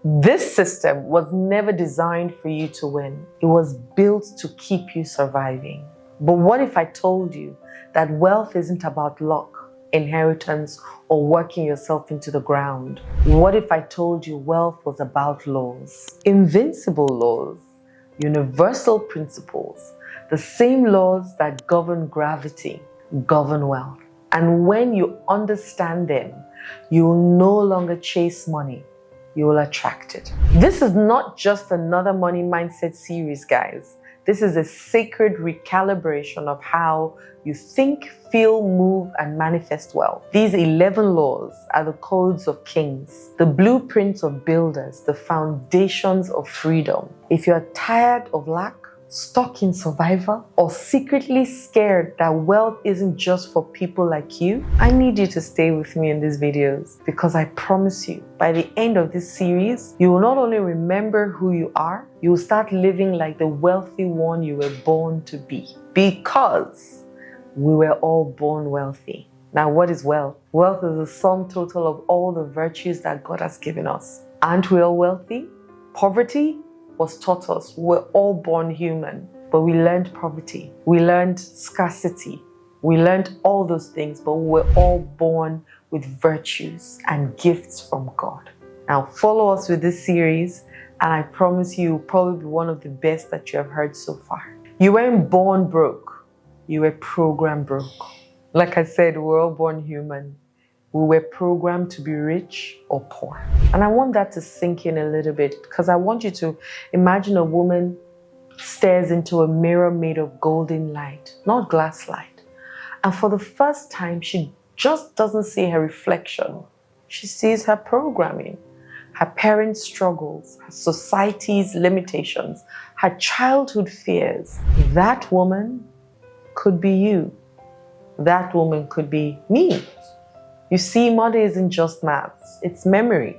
This system was never designed for you to win. It was built to keep you surviving. But what if I told you that wealth isn't about luck, inheritance, or working yourself into the ground? What if I told you wealth was about laws? Invincible laws, universal principles, the same laws that govern gravity, govern wealth. And when you understand them, you will no longer chase money, you will attract it. This is not just another money mindset series, guys. This is a sacred recalibration of how you think, feel, move, and manifest wealth. These 11 laws are the codes of kings, the blueprints of builders, the foundations of freedom. If you're tired of lack, stuck in survival, or secretly scared that wealth isn't just for people like you, I need you to stay with me in these videos, because I promise you, by the end of this series, you will not only remember who you are, you will start living like the wealthy one you were born to be. Because we were all born wealthy. Now, what is wealth? Wealth is the sum total of all the virtues that God has given us. Aren't we all wealthy? Poverty was taught us. We're all born human, but we learned poverty. We learned scarcity. We learned all those things, but we're all born with virtues and gifts from God. Now, follow us with this series, and I promise you, will probably be one of the best that you have heard so far. You weren't born broke. You were programmed broke. Like I said, we're all born human. We were programmed to be rich or poor. And I want that to sink in a little bit, because I want you to imagine a woman stares into a mirror made of golden light, not glass light. And for the first time, she just doesn't see her reflection. She sees her programming, her parents' struggles, her society's limitations, her childhood fears. That woman could be you. That woman could be me. You see, money isn't just maths. It's memory.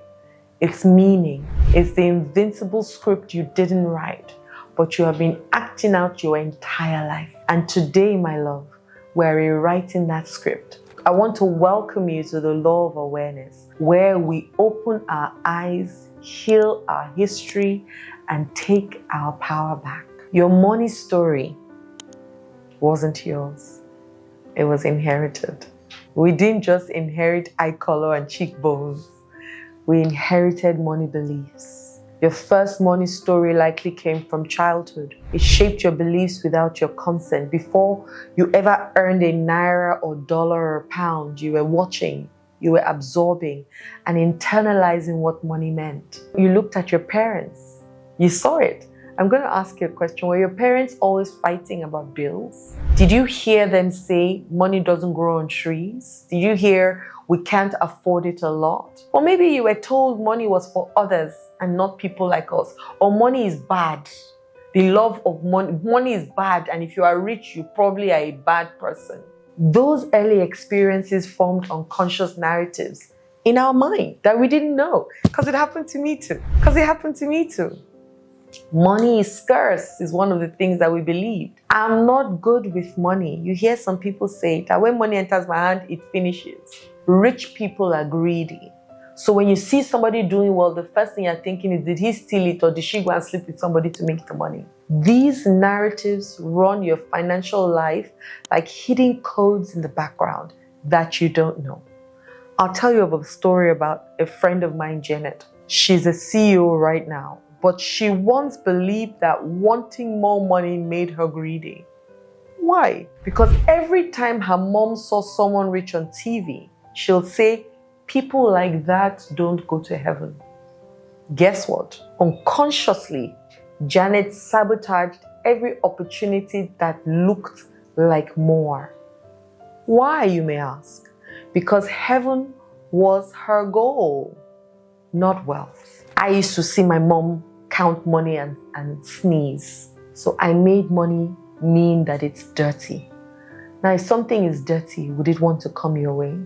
It's meaning. It's the invincible script you didn't write, but you have been acting out your entire life. And today, my love, we're rewriting that script. I want to welcome you to the law of awareness, where we open our eyes, heal our history, and take our power back. Your money story wasn't yours. It was inherited. We didn't just inherit eye color and cheekbones. We inherited money beliefs. Your first money story likely came from childhood. It shaped your beliefs without your consent. Before you ever earned a naira or dollar or pound, you were watching, you were absorbing and internalizing what money meant. You looked at your parents. You saw it. I'm going to ask you a question. Were your parents always fighting about bills? Did you hear them say money doesn't grow on trees? Did you hear we can't afford it a lot? Or maybe you were told money was for others and not people like us. Or money is bad. The love of money is bad, and if you are rich, you probably are a bad person. Those early experiences formed unconscious narratives in our mind that we didn't know, because it happened to me too. Money is scarce is one of the things that we believed. I'm not good with money. You hear some people say that when money enters my hand, it finishes. Rich people are greedy. So when you see somebody doing well, the first thing you're thinking is, did he steal it or did she go and sleep with somebody to make the money? These narratives run your financial life like hidden codes in the background that you don't know. I'll tell you about a story about a friend of mine, Janet. She's a CEO right now. But she once believed that wanting more money made her greedy. Why? Because every time her mom saw someone rich on TV, she'll say, people like that don't go to heaven. Guess what? Unconsciously, Janet sabotaged every opportunity that looked like more. Why, you may ask? Because heaven was her goal, not wealth. I used to see my mom count money and sneeze. So I made money mean that it's dirty. Now, if something is dirty, would it want to come your way?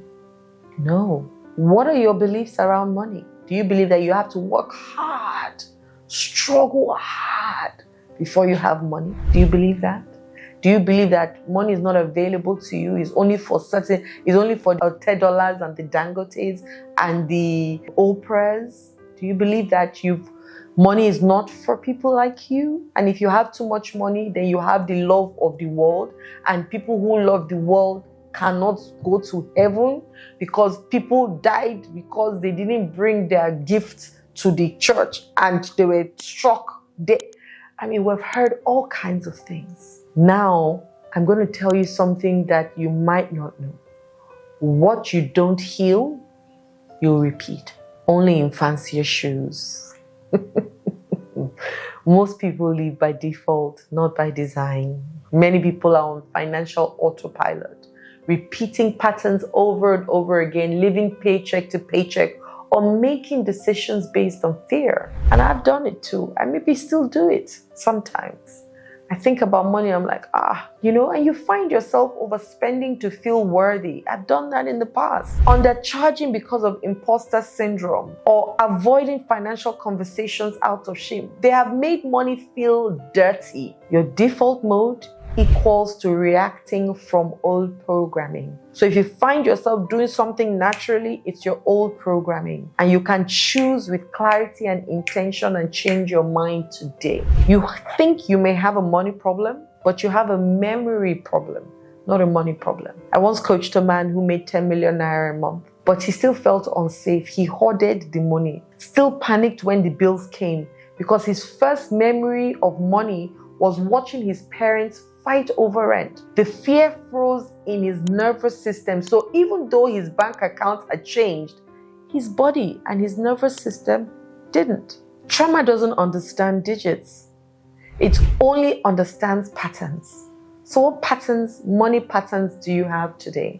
No. What are your beliefs around money? Do you believe that you have to work hard, struggle hard before you have money? Do you believe that? Do you believe that money is not available to you? It's only for the $10 and the Dangotes and the Oprahs Do you believe that money is not for people like you? And if you have too much money, then you have the love of the world, and people who love the world cannot go to heaven because people died because they didn't bring their gifts to the church and they were struck dead. I mean, we've heard all kinds of things. Now, I'm going to tell you something that you might not know. What you don't heal, you'll repeat. Only in fancier shoes. Most people live by default, not by design. Many people are on financial autopilot, repeating patterns over and over again, living paycheck to paycheck, or making decisions based on fear. And I've done it too. I maybe still do it sometimes. I think about money, I'm like, and you find yourself overspending to feel worthy. I've done that in the past. Undercharging because of imposter syndrome, or avoiding financial conversations out of shame. They have made money feel dirty. Your default mode equals to reacting from old programming. So if you find yourself doing something naturally, it's your old programming. And you can choose with clarity and intention and change your mind today. You think you may have a money problem, but you have a memory problem, not a money problem. I once coached a man who made 10 million naira a month, but he still felt unsafe. He hoarded the money, still panicked when the bills came, because his first memory of money was watching his parents fight over rent. The fear froze in his nervous system. So even though his bank account had changed, his body and his nervous system didn't. Trauma doesn't understand digits. It only understands patterns. So what patterns, money patterns, do you have today?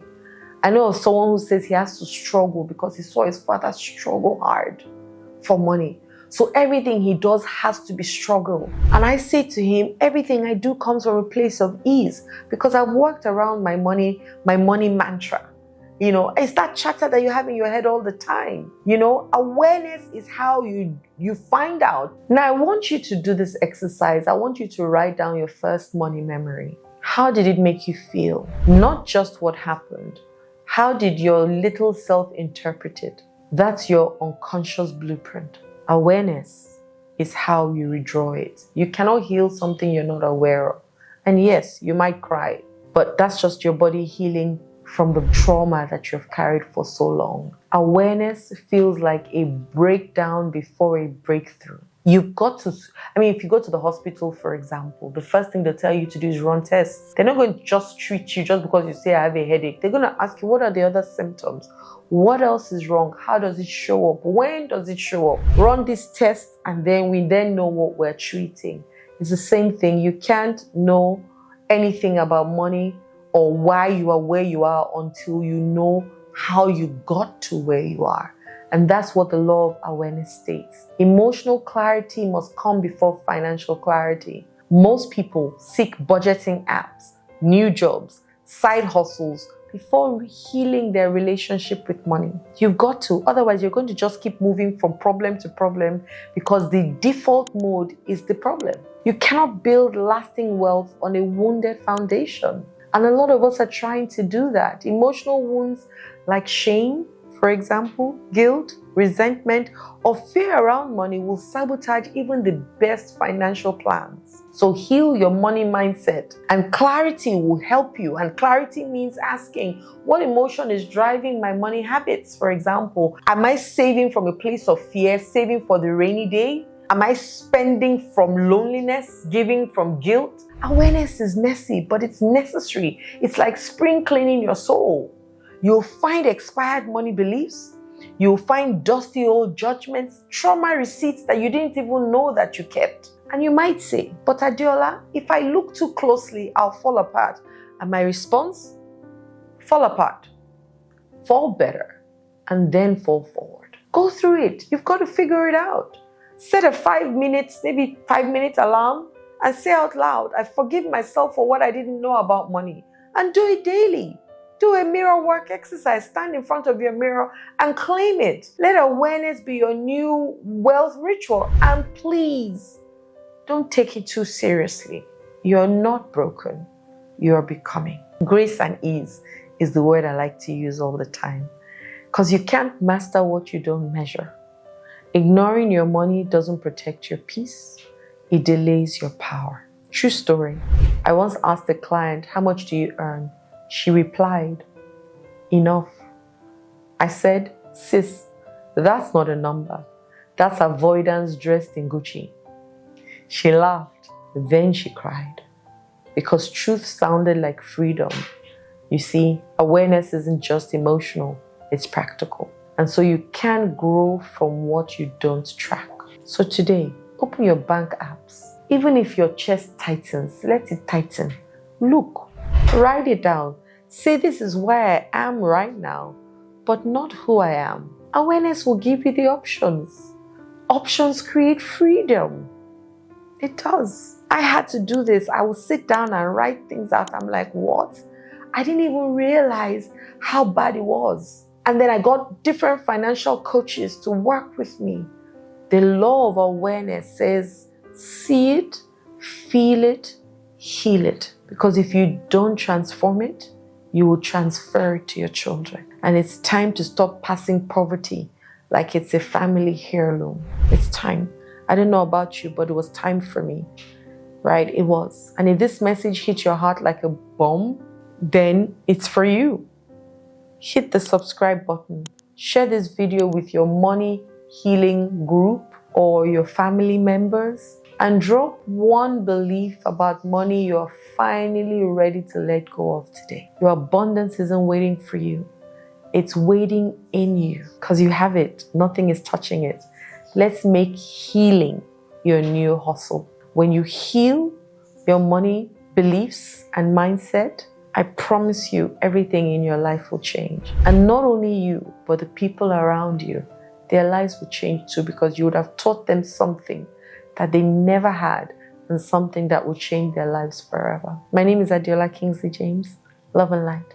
I know of someone who says he has to struggle because he saw his father struggle hard for money. So everything he does has to be struggle. And I say to him, everything I do comes from a place of ease, because I've worked around my money mantra. It's that chatter that you have in your head all the time. Awareness is how you find out. Now, I want you to do this exercise. I want you to write down your first money memory. How did it make you feel? Not just what happened. How did your little self interpret it? That's your unconscious blueprint. Awareness is how you redraw it. You cannot heal something you're not aware of. And yes, you might cry, but that's just your body healing from the trauma that you've carried for so long. Awareness feels like a breakdown before a breakthrough. You've got to, if you go to the hospital, for example, the first thing they tell you to do is run tests. They're not going to just treat you just because you say, I have a headache. They're going to ask you, what are the other symptoms? What else is wrong? How does it show up? When does it show up? Run these tests, and then we know what we're treating. It's the same thing. You can't know anything about money or why you are where you are until you know how you got to where you are. And that's what the law of awareness states. Emotional clarity must come before financial clarity. Most people seek budgeting apps, new jobs, side hustles, before healing their relationship with money. You've got to, otherwise you're going to just keep moving from problem to problem, because the default mode is the problem. You cannot build lasting wealth on a wounded foundation. And a lot of us are trying to do that. Emotional wounds like shame, for example, guilt, resentment, or fear around money will sabotage even the best financial plans. So heal your money mindset, and clarity will help you. And clarity means asking, what emotion is driving my money habits? For example, am I saving from a place of fear, saving for the rainy day? Am I spending from loneliness, giving from guilt? Awareness is messy, but it's necessary. It's like spring cleaning your soul. You'll find expired money beliefs. You'll find dusty old judgments, trauma receipts that you didn't even know that you kept. And you might say, but Adeola, if I look too closely, I'll fall apart. And my response? Fall apart. Fall better. And then fall forward. Go through it. You've got to figure it out. Set a 5 minutes, maybe 5-minute alarm, and say out loud, I forgive myself for what I didn't know about money. And do it daily. Do a mirror work exercise. Stand in front of your mirror and claim it. Let awareness be your new wealth ritual. And please, don't take it too seriously. You're not broken. You're becoming. Grace and ease is the word I like to use all the time. Because you can't master what you don't measure. Ignoring your money doesn't protect your peace. It delays your power. True story. I once asked a client, how much do you earn? She replied, enough. I said, sis, that's not a number. That's avoidance dressed in Gucci. She laughed. Then she cried. Because truth sounded like freedom. You see, awareness isn't just emotional, it's practical. And so you can grow from what you don't track. So today, open your bank apps. Even if your chest tightens, let it tighten. Look, write it down. Say this is where I am right now, but not who I am. Awareness will give you the options. Options create freedom. It does. I had to do this. I would sit down and write things out. I'm like, what? I didn't even realize how bad it was. And then I got different financial coaches to work with me. The law of awareness says, see it, feel it, heal it. Because if you don't transform it, you will transfer it to your children. And it's time to stop passing poverty like it's a family heirloom. It's time. I don't know about you, but it was time for me, right? It was. And if this message hit your heart like a bomb, then it's for you. Hit the subscribe button. Share this video with your money healing group or your family members. And drop one belief about money you are finally ready to let go of today. Your abundance isn't waiting for you. It's waiting in you because you have it. Nothing is touching it. Let's make healing your new hustle. When you heal your money beliefs and mindset, I promise you everything in your life will change. And not only you, but the people around you, their lives will change too because you would have taught them something that they never had and something that will change their lives forever. My name is Adeola Kingsley James. Love and light.